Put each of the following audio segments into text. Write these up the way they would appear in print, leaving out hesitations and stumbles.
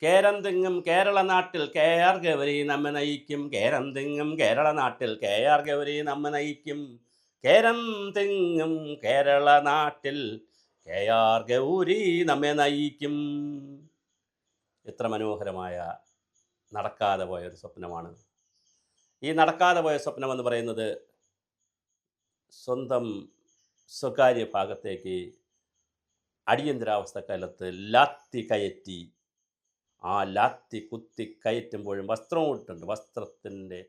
കേരം തിങ്ങും കേരള നാട്ടിൽ കെ.ആർ. ഗൗരി നമ്മെ നയിക്കും. കേരം തിങ്ങും കേരള നാട്ടിൽ കെ.ആർ. ഗൗരി നമ്മെ നയിക്കും. കേരം തിങ്ങും കേരള നാട്ടിൽ കെ.ആർ. ഗൗരി നമ്മെ നയിക്കും. എത്ര മനോഹരമായ നടക്കാതെ പോയ ഒരു സ്വപ്നമാണ്. ഈ നടക്കാതെ പോയ സ്വപ്നം എന്ന് പറയുന്നത് സ്വന്തം സ്വകാര്യ ഭാഗത്തേക്ക് അടിയന്തരാവസ്ഥ കാലത്ത് ലാത്തി കയറ്റി, ആ ലാത്തി കുത്തി കയറ്റുമ്പോഴും വസ്ത്രം ഇട്ടുണ്ട്, വസ്ത്രത്തിൻ്റെ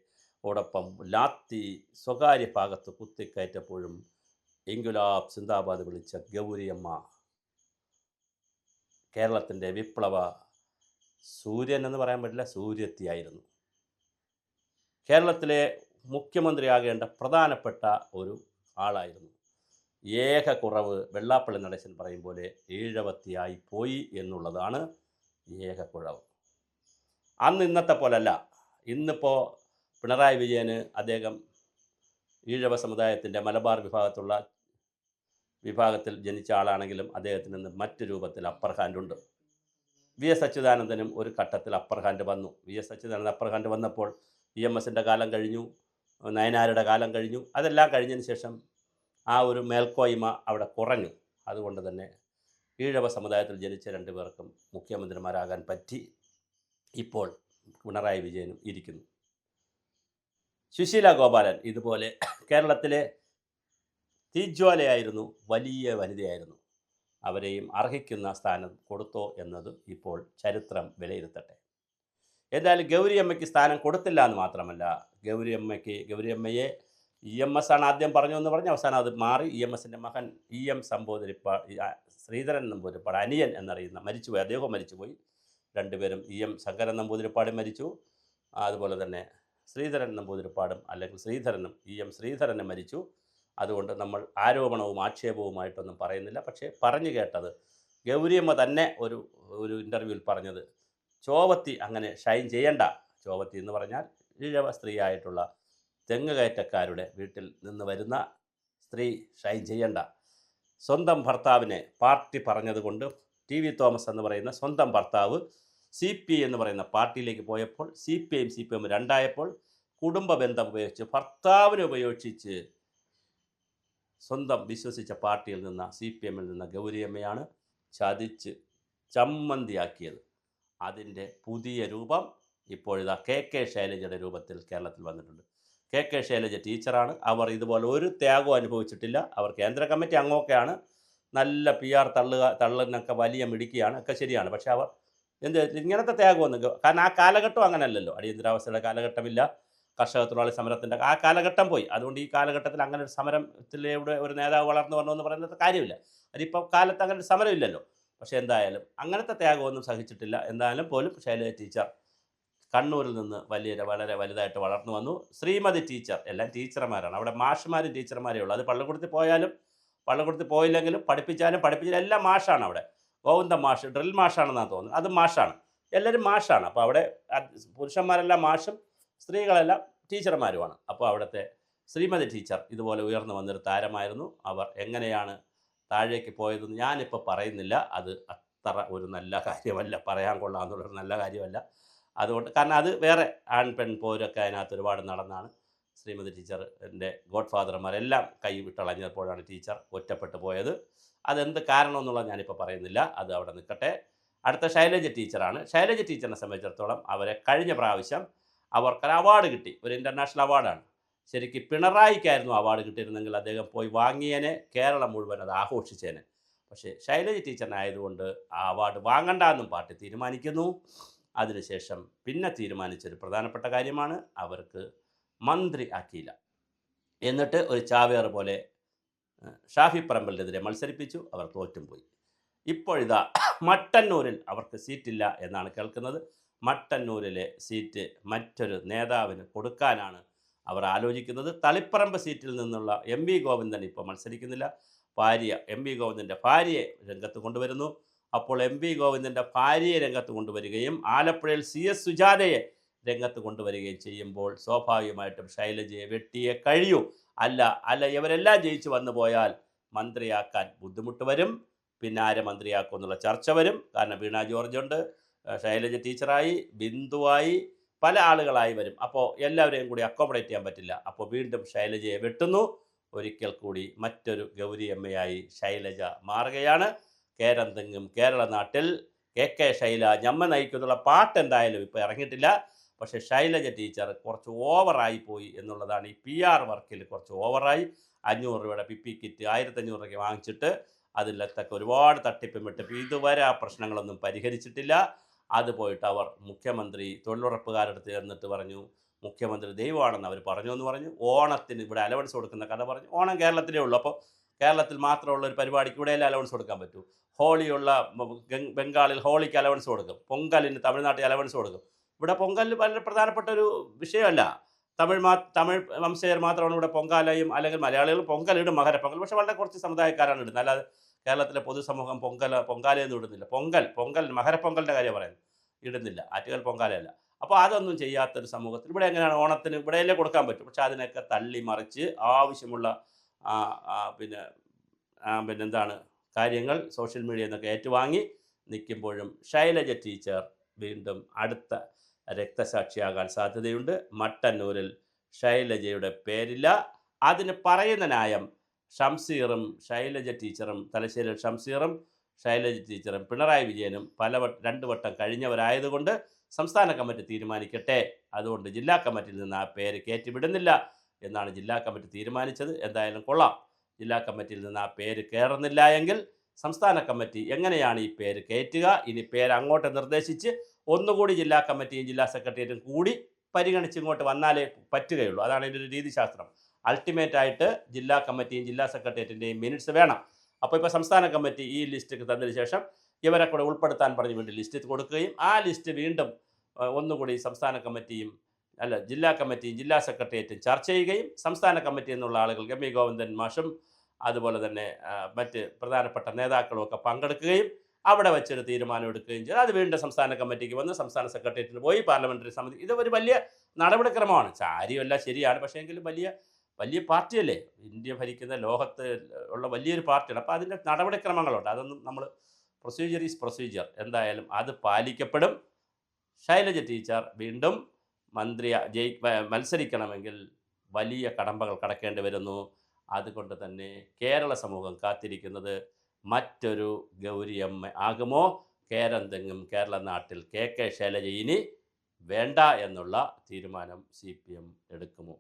ഓടൊപ്പം ലാത്തി സ്വകാര്യ ഭാഗത്ത് കുത്തിക്കയറ്റപ്പോഴും ഇൻകുലാബ് സിന്ദാബാദ് വിളിച്ച ഗൗരിയമ്മ കേരളത്തിൻ്റെ വിപ്ലവ സൂര്യൻ എന്ന് പറയാൻ പറ്റില്ല, സൂര്യത്തിയായിരുന്നു. കേരളത്തിലെ മുഖ്യമന്ത്രിയാകേണ്ട പ്രധാനപ്പെട്ട ഒരു ആളായിരുന്നു. ഏക കുറവ് വെള്ളാപ്പള്ളി നടേശൻ പറയും പോലെ ഈഴവത്തിയായി പോയി എന്നുള്ളതാണ് ഏക കുറവ്. അന്ന് ഇന്നത്തെ പോലല്ല. ഇന്നിപ്പോൾ പിണറായി വിജയന് അദ്ദേഹം ഈഴവ സമുദായത്തിൻ്റെ മലബാർ വിഭാഗത്തിൽ ജനിച്ച ആളാണെങ്കിലും അദ്ദേഹത്തിന് ഇന്ന് മറ്റു രൂപത്തിൽ അപ്പർ ഹാൻഡുണ്ട്. വി എസ് അച്യുതാനന്ദനും ഒരു ഘട്ടത്തിൽ അപ്പർ ഹാൻഡ് വന്നു. V S Achuthanandan upper hand വന്നപ്പോൾ EMSൻ്റെ കാലം കഴിഞ്ഞു, നയനാരുടെ കാലം കഴിഞ്ഞു. അതെല്ലാം കഴിഞ്ഞതിന് ശേഷം ആ ഒരു മേൽക്കോയ്മ അവിടെ കുറഞ്ഞു. അതുകൊണ്ട് തന്നെ ഈഴവ സമുദായത്തിൽ ജനിച്ച രണ്ടു പേർക്കും മുഖ്യമന്ത്രിമാരാകാൻ പറ്റി. ഇപ്പോൾ പിണറായി വിജയനും ഇരിക്കുന്നു. സുശീല ഗോപാലൻ ഇതുപോലെ കേരളത്തിലെ തീജ്വാലയായിരുന്നു, വലിയ വനിതയായിരുന്നു. അവരെയും അർഹിക്കുന്ന സ്ഥാനം കൊടുത്തോ എന്നത് ഇപ്പോൾ ചരിത്രം വിലയിരുത്തട്ടെ. എന്തായാലും ഗൗരിയമ്മയ്ക്ക് സ്ഥാനം കൊടുത്തില്ല എന്ന് മാത്രമല്ല, ഗൗരിയമ്മയെ EMS ആണ് ആദ്യം പറഞ്ഞു എന്ന് പറഞ്ഞ് അവസാനം അത് മാറി EMSൻ്റെ മകൻ EM ശ്രീധരൻ നമ്പൂതിരിപ്പാട് അനിയൻ എന്നറിയുന്ന മരിച്ചുപോയി. അദ്ദേഹം മരിച്ചുപോയി. രണ്ടുപേരും EM ശങ്കരൻ നമ്പൂതിരിപ്പാടും മരിച്ചു. അതുപോലെ തന്നെ ശ്രീധരൻ നമ്പൂതിരിപ്പാടും അല്ലെങ്കിൽ ശ്രീധരനും ശ്രീധരനും മരിച്ചു. അതുകൊണ്ട് നമ്മൾ ആരോപണവും ആക്ഷേപവുമായിട്ടൊന്നും പറയുന്നില്ല. പക്ഷേ പറഞ്ഞു കേട്ടത് ഗൗരിയമ്മ തന്നെ ഒരു ഇൻ്റർവ്യൂവിൽ പറഞ്ഞത്, ചോവത്തി അങ്ങനെ ഷൈൻ ചെയ്യണ്ട. ചോവത്തി എന്ന് പറഞ്ഞാൽ ഈഴവ സ്ത്രീയായിട്ടുള്ള തെങ്ങ് കയറ്റക്കാരുടെ വീട്ടിൽ നിന്ന് വരുന്ന സ്ത്രീ ഷൈൻ ചെയ്യണ്ട. സ്വന്തം ഭർത്താവിനെ പാർട്ടി പറഞ്ഞതുകൊണ്ട് TV തോമസ് എന്ന് പറയുന്ന സ്വന്തം ഭർത്താവ് CPI എന്ന് പറയുന്ന പാർട്ടിയിലേക്ക് പോയപ്പോൾ CPM രണ്ടായപ്പോൾ കുടുംബ ബന്ധം ഉപയോഗിച്ച് ഭർത്താവിനെ ഉപയോഗിച്ച് സ്വന്തം വിശ്വസിച്ച പാർട്ടിയിൽ നിന്ന് CPMൽ നിന്ന് ഗൗരിയമ്മയാണ് ചതിച്ച് ചമ്മന്തിയാക്കിയത്. അതിൻ്റെ പുതിയ രൂപം ഇപ്പോഴിതാ KK ശൈലജയുടെ രൂപത്തിൽ കേരളത്തിൽ വന്നിട്ടുണ്ട്. KK ശൈലജ ടീച്ചറാണ്. അവർ ഇതുപോലെ ഒരു ത്യാഗവും അനുഭവിച്ചിട്ടില്ല. അവർ കേന്ദ്ര കമ്മിറ്റി അംഗമൊക്കെയാണ്. നല്ല PR തള്ളിനൊക്കെ വലിയ മിടുക്കിയാണ്, ഒക്കെ ശരിയാണ്. പക്ഷേ അവർ ഇങ്ങനത്തെ ത്യാഗമൊന്നും, കാരണം ആ കാലഘട്ടം അങ്ങനെയല്ലല്ലോ. അടിയന്തരാവസ്ഥയുടെ കാലഘട്ടമില്ല, കർഷക തൊഴിലാളി സമരത്തിൻ്റെ ആ കാലഘട്ടം പോയി. അതുകൊണ്ട് ഈ കാലഘട്ടത്തിൽ അങ്ങനെ ഒരു സമരത്തിലൂടെ ഒരു നേതാവ് വളർന്നു വരണമെന്ന് പറയുന്നത് കാര്യമില്ല. അതിപ്പോൾ കാലത്ത് അങ്ങനെ ഒരു സമരമില്ലല്ലോ. പക്ഷേ എന്തായാലും അങ്ങനത്തെ ത്യാഗമൊന്നും സഹിച്ചിട്ടില്ല. എന്തായാലും പോലും ശൈലജ ടീച്ചർ കണ്ണൂരിൽ നിന്ന് വളരെ വലുതായിട്ട് വളർന്നു വന്നു. ശ്രീമതി ടീച്ചർ, എല്ലാം ടീച്ചർമാരാണ്. അവിടെ മാഷുമാരും ടീച്ചർമാരേ ഉള്ളൂ. അത് പള്ളിക്കൂടത്തിൽ പോയാലും പള്ളിക്കൂടത്തിൽ പോയില്ലെങ്കിലും പഠിപ്പിച്ചാലും എല്ലാം മാഷാണ്. അവിടെ ഗോവിന്ദ മാഷ് ഡ്രിൽ മാഷാണെന്നാണ് തോന്നുന്നത്, അത് മാഷാണ്. എല്ലാവരും മാഷാണ്. അപ്പോൾ അവിടെ പുരുഷന്മാരെല്ലാം മാഷും സ്ത്രീകളെല്ലാം ടീച്ചർമാരുമാണ്. അപ്പോൾ അവിടുത്തെ ശ്രീമതി ടീച്ചർ ഇതുപോലെ ഉയർന്നു വന്നൊരു താരമായിരുന്നു. അവർ എങ്ങനെയാണ് താഴേക്ക് പോയതെന്ന് ഞാനിപ്പോൾ പറയുന്നില്ല. അത് അത്ര ഒരു നല്ല കാര്യമല്ല, പറയാൻ കൊള്ളാമെന്നുള്ളൊരു നല്ല കാര്യമല്ല. അതുകൊണ്ട്, കാരണം അത് വേറെ ആൺ പെൺ പോരൊക്കെ അതിനകത്ത് ഒരുപാട് നടന്നാണ്. ശ്രീമതി ടീച്ചറിൻ്റെ ഗോഡ് ഫാദർമാരെല്ലാം കൈ വിട്ടളഞ്ഞപ്പോഴാണ് ടീച്ചർ ഒറ്റപ്പെട്ടു പോയത്. അതെന്ത് കാരണമെന്നുള്ളത് ഞാനിപ്പോൾ പറയുന്നില്ല, അത് അവിടെ നിൽക്കട്ടെ. അടുത്ത ശൈലജ ടീച്ചറാണ്. ശൈലജ ടീച്ചറിനെ സംബന്ധിച്ചിടത്തോളം അവരെ കഴിഞ്ഞ പ്രാവശ്യം അവർക്കൊരു അവാർഡ് കിട്ടി, ഒരു ഇൻ്റർനാഷണൽ അവാർഡാണ്. ശരിക്കും പിണറായിക്കായിരുന്നു അവാർഡ് കിട്ടിയിരുന്നെങ്കിൽ അദ്ദേഹം പോയി വാങ്ങിയേനെ, കേരളം മുഴുവൻ അത് ആഘോഷിച്ചേനെ. പക്ഷേ ശൈലജ ടീച്ചറിനായതുകൊണ്ട് ആ അവാർഡ് വാങ്ങണ്ടെന്നും പാർട്ടി തീരുമാനിക്കുന്നു. അതിനുശേഷം പിന്നെ തീരുമാനിച്ചൊരു പ്രധാനപ്പെട്ട കാര്യമാണ്, അവർക്ക് മന്ത്രി ആക്കിയില്ല. എന്നിട്ട് ഒരു ചാവേർ പോലെ ഷാഫി പറമ്പലിനെതിരെ മത്സരിപ്പിച്ചു, അവർ തോറ്റും പോയി. ഇപ്പോഴിതാ മട്ടന്നൂരിൽ അവർക്ക് സീറ്റില്ല എന്നാണ് കേൾക്കുന്നത്. മട്ടന്നൂരിലെ സീറ്റ് മറ്റൊരു നേതാവിന് കൊടുക്കാനാണ് അവർ ആലോചിക്കുന്നത്. തളിപ്പറമ്പ് സീറ്റിൽ നിന്നുള്ള MV ഗോവിന്ദൻ ഇപ്പോൾ മത്സരിക്കുന്നില്ല. MV ഗോവിന്ദൻ്റെ ഭാര്യയെ രംഗത്ത് കൊണ്ടുവരുന്നു. അപ്പോൾ MV ഗോവിന്ദൻ്റെ ഭാര്യയെ രംഗത്ത് കൊണ്ടുവരികയും ആലപ്പുഴയിൽ CS സുജാതയെ രംഗത്ത് കൊണ്ടുവരികയും ചെയ്യുമ്പോൾ സ്വാഭാവികമായിട്ടും ശൈലജയെ വെട്ടിയേ കഴിയൂ. അല്ല ഇവരെല്ലാം ജയിച്ചു വന്നു പോയാൽ മന്ത്രിയാക്കാൻ ബുദ്ധിമുട്ട് വരും. പിന്നെ ആരെ മന്ത്രിയാക്കും എന്നുള്ള ചർച്ച വരും. കാരണം വീണ ജോർജ് ഉണ്ട്, ശൈലജ ടീച്ചറായി, ബിന്ദുവായി, പല ആളുകളായി വരും. അപ്പോൾ എല്ലാവരെയും കൂടി അക്കോമഡേറ്റ് ചെയ്യാൻ പറ്റില്ല. അപ്പോൾ വീണ്ടും ശൈലജയെ വെട്ടുന്നു. ഒരിക്കൽ കൂടി മറ്റൊരു ഗൗരിയമ്മയായി ശൈലജ മാറുകയാണ്. കേരന്തെങ്ങും കേരള നാട്ടിൽ കെ ശൈല ഞമ്മ നയിക്കുന്നുള്ള പാട്ട് എന്തായാലും ഇപ്പോൾ ഇറങ്ങിയിട്ടില്ല. പക്ഷേ ശൈലജ ടീച്ചർ കുറച്ച് ഓവറായി പോയി എന്നുള്ളതാണ്. ഈ PR വർക്കിൽ കുറച്ച് ഓവറായി. 500 രൂപയുടെ PP കിറ്റ് 1500 രൂപയ്ക്ക് വാങ്ങിച്ചിട്ട് അതിലത്തൊക്കെ ഒരുപാട് തട്ടിപ്പും വെട്ടിപ്പും ഇതുവരെ ആ പ്രശ്നങ്ങളൊന്നും പരിഹരിച്ചിട്ടില്ല. അത് പോയിട്ട് അവർ മുഖ്യമന്ത്രി തൊഴിലുറപ്പുകാരടുത്ത് ചെന്നിട്ട് പറഞ്ഞു, മുഖ്യമന്ത്രി ദൈവമാണെന്ന് അവർ പറഞ്ഞു എന്ന് പറഞ്ഞു. ഓണത്തിന് ഇവിടെ അലവൻസ് കൊടുക്കുന്ന കഥ പറഞ്ഞു. ഓണം കേരളത്തിലേ ഉള്ളൂ. അപ്പോൾ കേരളത്തിൽ മാത്രമുള്ള ഒരു പരിപാടിക്ക് ഇവിടെയെല്ലാം അലവൻസ് കൊടുക്കാൻ പറ്റൂ. ഹോളിയുള്ള ബംഗാളിൽ ഹോളിക്ക് അലവൻസ് കൊടുക്കും. പൊങ്കലിന് തമിഴ്നാട്ടിൽ അലവൻസ് കൊടുക്കും. ഇവിടെ പൊങ്കൽ വളരെ പ്രധാനപ്പെട്ട ഒരു വിഷയമല്ല. തമിഴ് വംശജർ മാത്രമാണ് ഇവിടെ പൊങ്കാലയും, അല്ലെങ്കിൽ മലയാളികൾ പൊങ്കലിടും, മകരപ്പൊങ്കൽ. പക്ഷേ വളരെ കുറച്ച് സമുദായക്കാരാണ് ഇടുന്നത്. അല്ലാതെ കേരളത്തിലെ പൊതുസമൂഹം പൊങ്കാലയൊന്നും ഇടുന്നില്ല. പൊങ്കൽ മകരപ്പൊങ്കലിൻ്റെ കാര്യം പറയുന്നത് ഇടുന്നില്ല. ആറ്റുകാൽ പൊങ്കാലയല്ല. അപ്പോൾ അതൊന്നും ചെയ്യാത്തൊരു സമൂഹത്തിൽ ഇവിടെ എങ്ങനെയാണ് ഓണത്തിന് ഇവിടെയല്ലേ കൊടുക്കാൻ പറ്റും. പക്ഷേ അതിനൊക്കെ തള്ളി മറിച്ച് ആവശ്യമുള്ള പിന്നെന്താണ് കാര്യങ്ങൾ സോഷ്യൽ മീഡിയയിൽ നിന്നൊക്കെ ഏറ്റുവാങ്ങി നിൽക്കുമ്പോഴും ശൈലജ ടീച്ചർ വീണ്ടും അടുത്ത രക്തസാക്ഷിയാകാൻ സാധ്യതയുണ്ട്. മട്ടന്നൂരിൽ ശൈലജയുടെ പേരില്ല. അതിന് പറയുന്ന ന്യായം ഷംസീറും ശൈലജ ടീച്ചറും, തലശ്ശേരിയിൽ ഷംസീറും ശൈലജ ടീച്ചറും പിണറായി വിജയനും 2 വട്ടം കഴിഞ്ഞവരായതുകൊണ്ട് സംസ്ഥാന കമ്മിറ്റി തീരുമാനിക്കട്ടെ, അതുകൊണ്ട് ജില്ലാ കമ്മിറ്റിയിൽ നിന്ന് ആ പേര് കയറ്റിവിടുന്നില്ല എന്നാണ് ജില്ലാ കമ്മിറ്റി തീരുമാനിച്ചത്. എന്തായാലും കൊള്ളാം. ജില്ലാ കമ്മിറ്റിയിൽ നിന്ന് ആ പേര് കയറുന്നില്ല എങ്കിൽ സംസ്ഥാന കമ്മിറ്റി എങ്ങനെയാണ് ഈ പേര് കയറ്റുക? ഇനി പേര് അങ്ങോട്ട് നിർദ്ദേശിച്ച് ഒന്നുകൂടി ജില്ലാ കമ്മിറ്റിയും ജില്ലാ സെക്രട്ടേറിയറ്റും കൂടി പരിഗണിച്ച് ഇങ്ങോട്ട് വന്നാലേ പറ്റുകയുള്ളൂ. അതാണ് ഇതിൻ്റെ ഒരു രീതിശാസ്ത്രം. അൾട്ടിമേറ്റായിട്ട് ജില്ലാ കമ്മിറ്റിയും ജില്ലാ സെക്രട്ടേറിയറ്റിൻ്റെയും മിനിറ്റ്സ് വേണം. അപ്പോൾ ഇപ്പോൾ സംസ്ഥാന കമ്മിറ്റി ഈ ലിസ്റ്റ് തന്നതിന് ശേഷം ഇവരെ കൂടെ ഉൾപ്പെടുത്താൻ പറഞ്ഞ് വീണ്ടും ലിസ്റ്റ് കൊടുക്കുകയും ആ ലിസ്റ്റ് വീണ്ടും ഒന്നുകൂടി സംസ്ഥാന കമ്മിറ്റിയും ജില്ലാ കമ്മിറ്റിയും ജില്ലാ സെക്രട്ടേറിയറ്റും ചർച്ച ചെയ്യുകയും സംസ്ഥാന കമ്മിറ്റി എന്നുള്ള ആളുകൾ എം വി ഗോവിന്ദൻ മാഷും അതുപോലെ തന്നെ മറ്റ് പ്രധാനപ്പെട്ട നേതാക്കളും ഒക്കെ പങ്കെടുക്കുകയും അവിടെ വെച്ചൊരു തീരുമാനം എടുക്കുകയും ചെയ്തു. അത് വീണ്ടും സംസ്ഥാന കമ്മിറ്റിക്ക് വന്ന് സംസ്ഥാന സെക്രട്ടേറിയറ്റിന് പോയി പാർലമെൻ്ററി സമിതി. ഇത് ഒരു വലിയ നടപടിക്രമമാണ്. ചാരിയല്ല, ശരിയാണ്. പക്ഷേ എങ്കിലും വലിയ പാർട്ടിയല്ലേ, ഇന്ത്യ ഭരിക്കുന്ന ലോകത്ത് ഉള്ള വലിയൊരു പാർട്ടിയാണ്. അപ്പോൾ അതിൻ്റെ നടപടിക്രമങ്ങളുണ്ട്. അതൊന്നും നമ്മൾ പ്രൊസീജിയർ ഈസ് പ്രൊസീജിയർ. എന്തായാലും അത് പാലിക്കപ്പെടും. ശൈലജ ടീച്ചർ വീണ്ടും മത്സരിക്കണമെങ്കിൽ വലിയ കടമ്പകൾ കടക്കേണ്ടി വരുന്നു. അതുകൊണ്ട് തന്നെ കേരള സമൂഹം കാത്തിരിക്കുന്നത് മറ്റൊരു ഗൗരിയമ്മ ആകുമോ? കേരന്തെങ്ങും കേരള നാട്ടിൽ കെ ശൈലജ ഇനി വേണ്ട എന്നുള്ള തീരുമാനം CPM എടുക്കുമോ?